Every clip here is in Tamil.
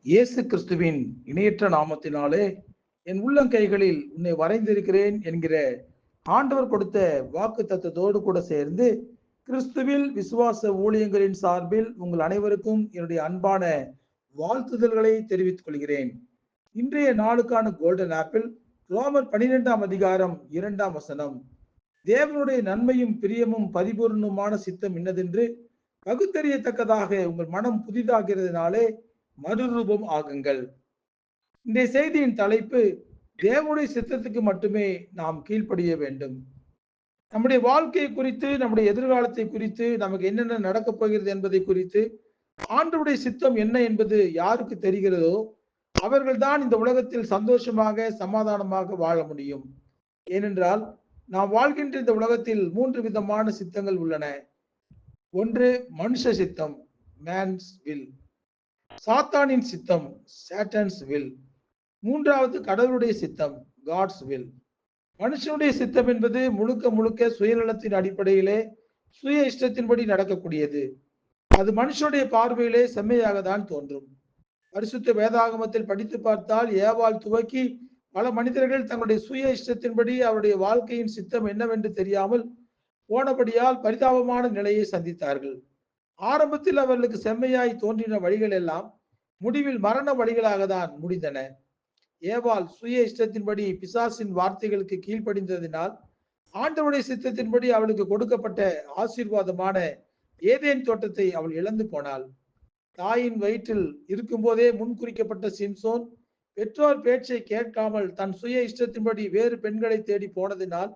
இயேசு கிறிஸ்துவின் இணையற்ற நாமத்தினாலே என் உள்ளங்கைகளில் உன்னை வரைந்திருக்கிறேன் என்கிற ஆண்டவர் கொடுத்த வாக்கு தத்தத்தோடு கூட சேர்ந்து கிறிஸ்துவில் விசுவாச ஊழியங்களின் சார்பில் உங்கள் அனைவருக்கும் என்னுடைய அன்பான வாழ்த்துதல்களை தெரிவித்துக் கொள்கிறேன். இன்றைய நாளுக்கான கோல்டன் ஆப்பிள் ரோமர் 12ஆம் அதிகாரம் 2ஆம் வசனம். தேவனுடைய நன்மையும் பிரியமும் பரிபூர்ணமான சித்தம் இன்னதென்று பகுத்தறியத்தக்கதாக உங்கள் மனம் புதிதாகிறதுனாலே மறுரூபம் ஆகுங்கள். இந்த செய்தியின் தலைப்பு, தேவனுடைய சித்தத்துக்கு மட்டுமே நாம் கீழ்ப்படிய வேண்டும். நம்முடைய வாழ்க்கையை குறித்து, நம்முடைய எதிர்காலத்தை குறித்து, நமக்கு என்னென்ன நடக்கப் போகிறது என்பதை குறித்து ஆண்டவருடைய சித்தம் என்ன என்பது யாருக்கு தெரிகிறதோ அவர்கள்தான் இந்த உலகத்தில் சந்தோஷமாக சமாதானமாக வாழ முடியும். ஏனென்றால் நாம் வாழ்கின்ற இந்த உலகத்தில் 3 விதமான சித்தங்கள் உள்ளன. ஒன்று மனுஷ சித்தம், மேன்ஸ் வில். சாத்தானின் சித்தம், சாட்டன்ஸ் வில். மூன்றாவது கடவுளுடைய சித்தம், காட்ஸ் வில். மனுஷனுடைய சித்தம் என்பது முழுக்க முழுக்க சுயநலத்தின் அடிப்படையிலே சுய இஷ்டத்தின்படி நடக்கக்கூடியது. அது மனுஷனுடைய பார்வையிலே செம்மையாக தான் தோன்றும். பரிசுத்த வேதாகமத்தில் படித்து பார்த்தால் ஏவாள் துவக்கி பல மனிதர்கள் தங்களுடைய சுய இஷ்டத்தின்படி அவருடைய வாழ்க்கையின் சித்தம் என்னவென்று தெரியாமல் போனபடியால் பரிதாபமான நிலையை சந்தித்தார்கள். ஆரம்பத்தில் அவர்களுக்கு செம்மையாய் தோன்றின வழிகள் எல்லாம் முடிவில் மரண வழிகளாக தான் முடிந்தன. ஏவாள் சுய இஷ்டத்தின்படி பிசாசின் வார்த்தைகளுக்கு கீழ்ப்படிந்ததினால் ஆண்டவருடைய சித்தத்தின்படி அவளுக்கு கொடுக்கப்பட்ட ஆசீர்வாதமான ஏதேன் தோட்டத்தை அவள் இழந்து போனாள். தாயின் வயிற்றில் இருக்கும்போதே முன்குறிக்கப்பட்ட சிம்சோன் பெற்றோர் பேச்சை கேட்காமல் தன் சுய இஷ்டத்தின்படி வேறு பெண்களை தேடி போனதினால்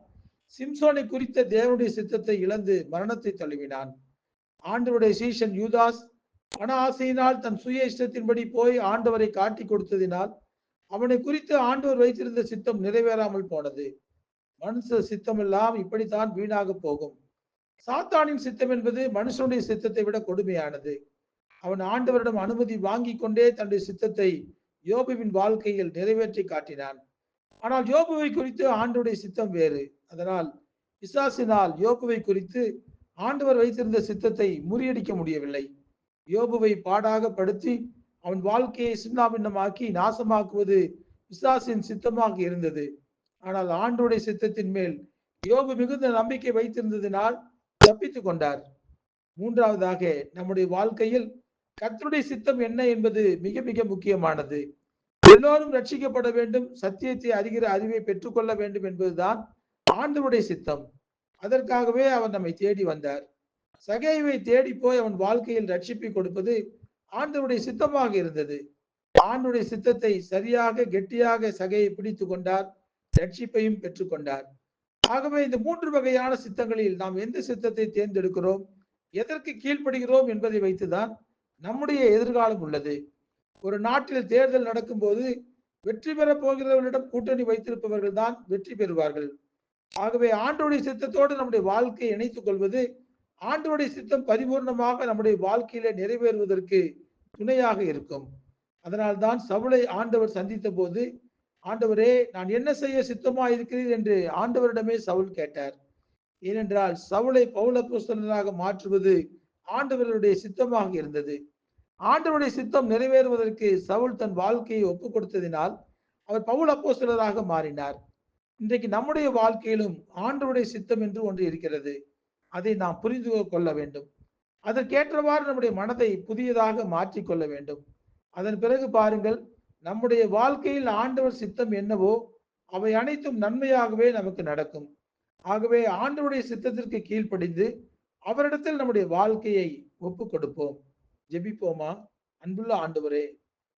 சிம்சோனை குறித்த தேவனுடைய சித்தத்தை இழந்து மரணத்தை தழுவினான். ஆண்டவருடைய சீஷன் யூதாஸ் பண ஆசையினால் தன் சுய இஷ்டத்தின்படி போய் ஆண்டவரை காட்டி கொடுத்ததினால் அவனை குறித்து ஆண்டவர் வைத்திருந்த சித்தம் நிறைவேறாமல் போனது. மனுஷ சித்தம் எல்லாம் இப்படித்தான் வீணாக போகும். சாத்தானின் சித்தம் என்பது மனுஷனுடைய சித்தத்தை விட கொடுமையானது. அவன் ஆண்டவரிடம் அனுமதி வாங்கி கொண்டே தன்னுடைய சித்தத்தை யோபுவின் வாழ்க்கையில் நிறைவேற்றி காட்டினான். ஆனால் யோபுவை குறித்து ஆண்டவருடைய சித்தம் வேறு. அதனால் பிசாசினால் யோபுவை குறித்து ஆண்டவர் வைத்திருந்த சித்தத்தை முறியடிக்க முடியவில்லை. யோபுவை பாடாக படுத்தி அவன் வாழ்க்கையை சின்னாபின்னமாக்கி நாசமாக்குவது பிசாசின் சித்தமாக இருந்தது. ஆனால் ஆண்டவருடைய சித்தத்தின் மேல் யோபு மிகுந்த நம்பிக்கை வைத்திருந்ததினால் தப்பித்துக் கொண்டார். மூன்றாவதாக, நம்முடைய வாழ்க்கையில் கர்த்தருடைய சித்தம் என்ன என்பது மிக மிக முக்கியமானது. எல்லோரும் ரட்சிக்கப்பட வேண்டும், சத்தியத்தை அறிகிற அறிவை பெற்றுக்கொள்ள வேண்டும் என்பதுதான் ஆண்டவருடைய சித்தம். அதற்காகவே அவர் நம்மை தேடி வந்தார். சகேயுவை தேடி போய் அவன் வாழ்க்கையில் ரட்சிப்பை கொடுப்பது ஆண்டவருடைய சித்தமாக இருந்தது. ஆண்டவருடைய சித்தத்தை சரியாக கெட்டியாக சகையை பிடித்து கொண்டார், ரட்சிப்பையும் பெற்றுக்கொண்டார். ஆகவே இந்த 3 வகையான சித்தங்களில் நாம் எந்த சித்தத்தை தேர்ந்தெடுக்கிறோம், எதற்கு கீழ்ப்படுகிறோம் என்பதை வைத்துதான் நம்முடைய எதிர்காலம் உள்ளது. ஒரு நாட்டில் தேர்தல் நடக்கும் போது வெற்றி பெற போகிறவர்களிடம் கூட்டணி வைத்திருப்பவர்கள் தான் வெற்றி பெறுவார்கள். ஆகவே ஆண்டவருடைய சித்தத்தோடு நம்முடைய வாழ்க்கையை இணைத்துக் கொள்வது ஆண்டவருடைய சித்தம் பரிபூர்ணமாக நம்முடைய வாழ்க்கையில நிறைவேறுவதற்கு துணையாக இருக்கும். அதனால்தான் சவுலை ஆண்டவர் சந்தித்த போது, ஆண்டவரே, நான் என்ன செய்ய சித்தமா இருக்கிறீர் என்று ஆண்டவரிடமே சவுல் கேட்டார். ஏனென்றால் சவுலை பவுல் அப்போஸ்தலனாக மாற்றுவது ஆண்டவருடைய சித்தமாக இருந்தது. ஆண்டவருடைய சித்தம் நிறைவேறுவதற்கு சவுல் தன் வாழ்க்கையை ஒப்புக் கொடுத்ததினால் அவர் பவுல் அப்போஸ்தலராக மாறினார். இன்றைக்கு நம்முடைய வாழ்க்கையிலும் ஆண்டவருடைய சித்தம் என்று ஒன்று இருக்கிறது. அதை நாம் புரிந்து கொள்ள வேண்டும். அதற்கேற்றவாறு நம்முடைய மனதை புதியதாக மாற்றிக்கொள்ள வேண்டும். அதன் பிறகு பாருங்கள், நம்முடைய வாழ்க்கையில் ஆண்டவர் சித்தம் என்னவோ அவை அனைத்தும் நன்மையாகவே நமக்கு நடக்கும். ஆகவே ஆண்டவருடைய சித்தத்திற்கு கீழ்ப்படிந்து அவரிடத்தில் நம்முடைய வாழ்க்கையை ஒப்புக் கொடுப்போம். ஜெபிப்போமா? அன்புள்ள ஆண்டவரே,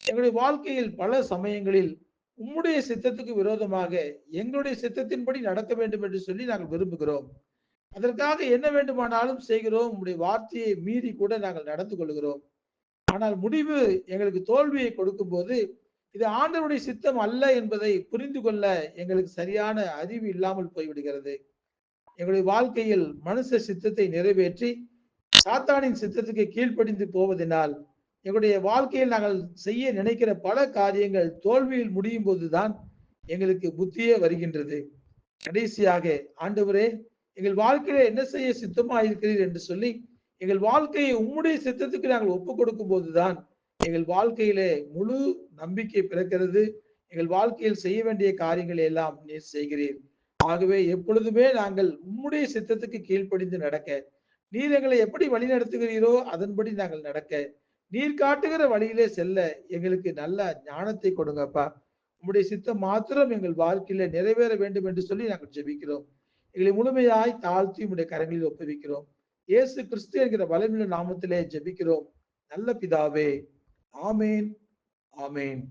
எங்களுடைய வாழ்க்கையில் பல சமயங்களில் உம்முடைய சித்தத்துக்கு விரோதமாக எங்களுடைய சித்தத்தின்படி நடக்க வேண்டும் என்று சொல்லி நாங்கள் விரும்புகிறோம். அதற்காக என்ன வேண்டுமானாலும் செய்கிறோம். உம்முடைய வார்த்தையை மீறி கூட நாங்கள் நடந்து கொள்கிறோம். ஆனால் முடிவு எங்களுக்கு தோல்வியை கொடுக்கும் போது இது ஆண்டவருடைய சித்தம் அல்ல என்பதை புரிந்து கொள்ள எங்களுக்கு சரியான அறிவு இல்லாமல் போய்விடுகிறது. எங்களுடைய வாழ்க்கையில் மனுஷ சித்தத்தை நிறைவேற்றி சாத்தானின் சித்தத்துக்கு கீழ்ப்படிந்து போவதனால் எங்களுடைய வாழ்க்கையில் நாங்கள் செய்ய நினைக்கிற பல காரியங்கள் தோல்வியில் முடியும் போதுதான் எங்களுக்கு புத்தியே வருகின்றது. கடைசியாக, ஆண்டவரே, எங்கள் வாழ்க்கையில என்ன செய்ய சித்தமா இருக்கிறீர் என்று சொல்லி எங்கள் வாழ்க்கையை உம்முடைய சித்தத்துக்கு நாங்கள் ஒப்புக் கொடுக்கும் போதுதான் எங்கள் வாழ்க்கையிலே முழு நம்பிக்கை பிறக்கிறது. எங்கள் வாழ்க்கையில் செய்ய வேண்டிய காரியங்களை எல்லாம் நீர் செய்கிறீர். ஆகவே எப்பொழுதுமே நாங்கள் உம்முடைய சித்தத்துக்கு கீழ்ப்படிந்து நடக்க, நீர் எங்களை எப்படி வழி நடத்துகிறீரோ அதன்படி நாங்கள் நடக்க, நீர் காட்டுகிற வழியிலே செல்ல எங்களுக்கு நல்ல ஞானத்தை கொடுங்கப்பா. உம்முடைய சித்தம் மாத்திரம் எங்கள் வாழ்க்கையில நிறைவேற வேண்டும் என்று சொல்லி நாங்கள் ஜெபிக்கிறோம். எங்களை முழுமையாய் தாழ்த்தி உம்முடைய கரங்களில் ஒப்புவிக்கிறோம். இயேசு கிறிஸ்து என்கிற வல்லமையுள்ள நாமத்திலே ஜெபிக்கிறோம். நல்ல பிதாவே. ஆமென். ஆமென்.